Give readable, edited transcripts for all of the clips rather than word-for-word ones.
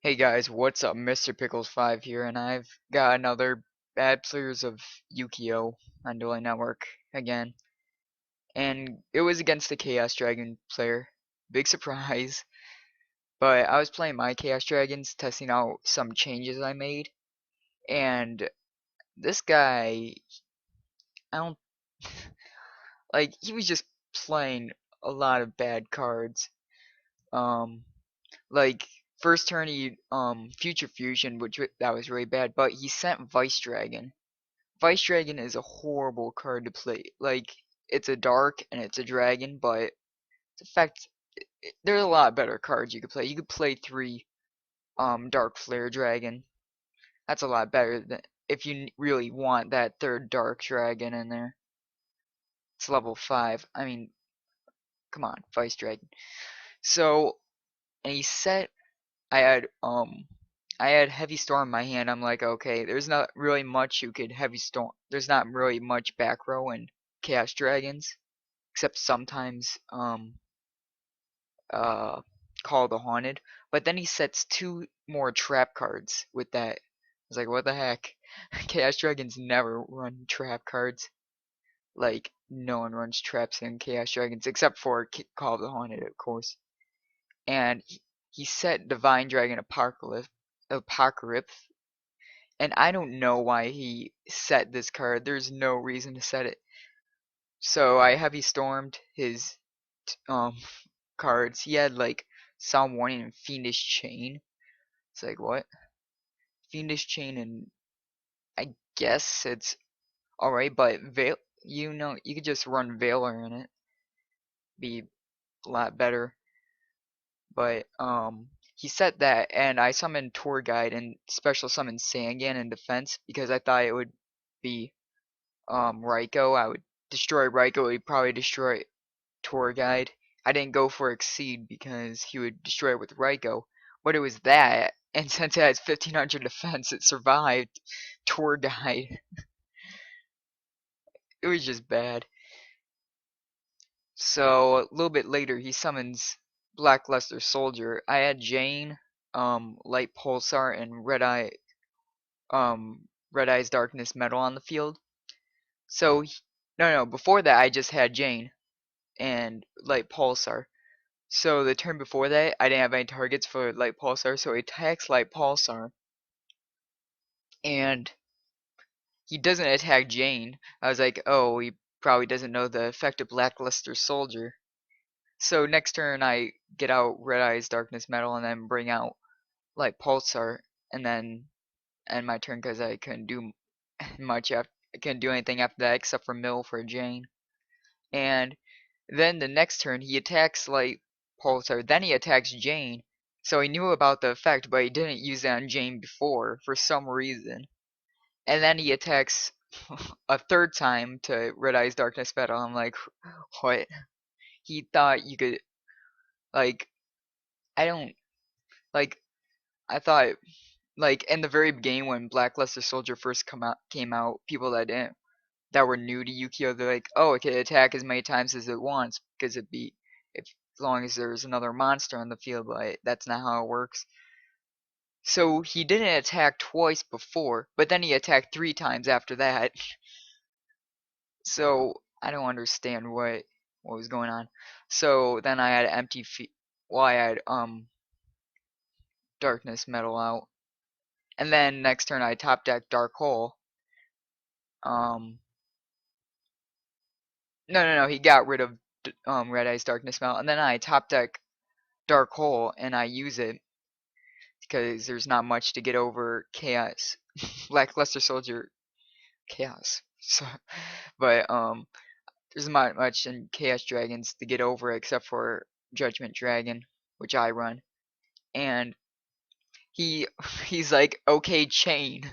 Hey guys, what's up? Mr. Pickles5 here, and I've got another Bad Players of Yu-Gi-Oh! On Dueling Network again. And it was against the Chaos Dragon player. Big surprise. But I was playing my Chaos Dragons, testing out some changes I made. And this guy, I don't, like, he was just playing a lot of bad cards. Um, like, first turn he, Future Fusion, that was really bad, but he sent Vice Dragon. Vice Dragon is a horrible card to play. Like, it's a dark and it's a dragon, but in fact, there's a lot better cards you could play. You could play three Dark Flare Dragon. That's a lot better than if you really want that third Dark Dragon in there. It's level 5. I mean, come on, Vice Dragon. So, and he set I had I had Heavy Storm in my hand. I'm like, okay, there's not really much you could Heavy Storm. There's not really much back row in Chaos Dragons. Except sometimes uh Call the Haunted. But then he sets two more trap cards with that. I was like, what the heck? Chaos Dragons never run trap cards. Like no one runs traps in Chaos Dragons except for Call of the Haunted, of course. And he set Divine Dragon Apocalypse, and I don't know why he set this card. There's no reason to set it. So I heavy stormed his um cards. He had like Psalm Warning and Fiendish Chain. It's like what? Fiendish Chain, and I guess it's alright, but Veil, you could just run Veiler in it. Be a lot better. But he said that, and I summoned Tour Guide and special summoned Sangan in defense because I thought it would be Raikou. I would destroy Raikou. He'd probably destroy Tour Guide. I didn't go for Exceed because he would destroy it with Raikou, but it was that, and since it has 1500 defense, it survived Tour Guide. It was just bad. So a little bit later, he summons Blackluster Soldier. I had Jane, Light Pulsar, and Red Eye's Darkness Metal on the field. So no, before that, I just had Jane and Light Pulsar. So the turn before that, I didn't have any targets for Light Pulsar, so he attacks Light Pulsar, and he doesn't attack Jane. I was like, oh, he probably doesn't know the effect of Blackluster Soldier. So next turn, I get out Red Eye's Darkness Metal and then bring out Light Pulsar, and then end my turn because I couldn't do much after. I couldn't do anything after that except for mill for Jane. And then the next turn, he attacks Light Pulsar, then he attacks Jane. So he knew about the effect, but he didn't use it on Jane before, for some reason. And then he attacks a third time to Red Eye's Darkness Metal. I'm like, what? He thought you could, like, I don't, like, I thought, like, in the very beginning when Blackluster Soldier first came out, people that were new to Yu-Gi-Oh, they're like, oh, it can attack as many times as it wants because if as long as there's another monster on the field, but that's not how it works. So he didn't attack twice before, but then he attacked 3 times after that. So I don't understand what was going on. So then I had I had Darkness Metal out, and then next turn I top deck Dark Hole. Um, no, he got rid of Red Eye's Darkness Metal, and then I top deck Dark Hole and I use it because there's not much to get over Chaos. Lackluster Soldier Chaos. So, but there's not much in Chaos Dragons to get over except for Judgment Dragon, which I run. And he he's like, okay, chain.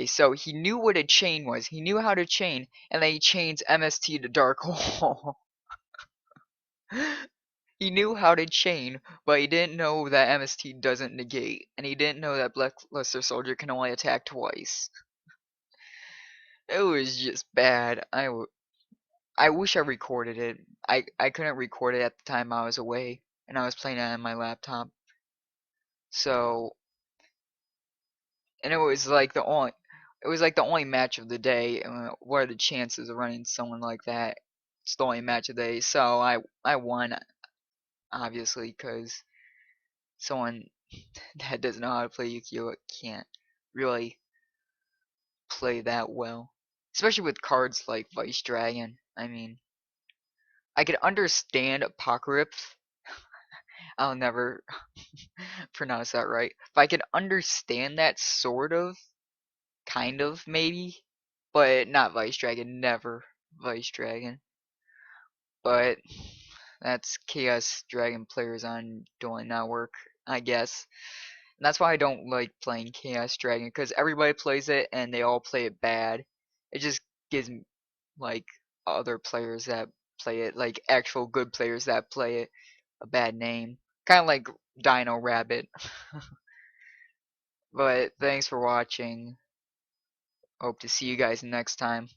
So he knew what a chain was. He knew how to chain, and then he chains MST to Dark Hole. He knew how to chain, but he didn't know that MST doesn't negate, and he didn't know that Blackluster Soldier can only attack twice. It was just bad. I wish I recorded it. I couldn't record it at the time I was away, and I was playing it on my laptop. So, and it was like the only match of the day. What are the chances of running someone like that? It's the only match of the day. So I won, obviously, because someone that doesn't know how to play Yu-Gi-Oh can't really play that well, especially with cards like Vice Dragon. I mean, I could understand Apocalypse. I'll never pronounce that right, but I could understand that sort of, kind of, maybe, but not Vice Dragon. Never Vice Dragon. But that's Chaos Dragon players on Dueling Network, I guess. And that's why I don't like playing Chaos Dragon, because everybody plays it and they all play it bad. It just gives me, like, other players that play it, like actual good players that play it, a bad name. Kind of like Dino Rabbit. But thanks for watching. Hope to see you guys next time.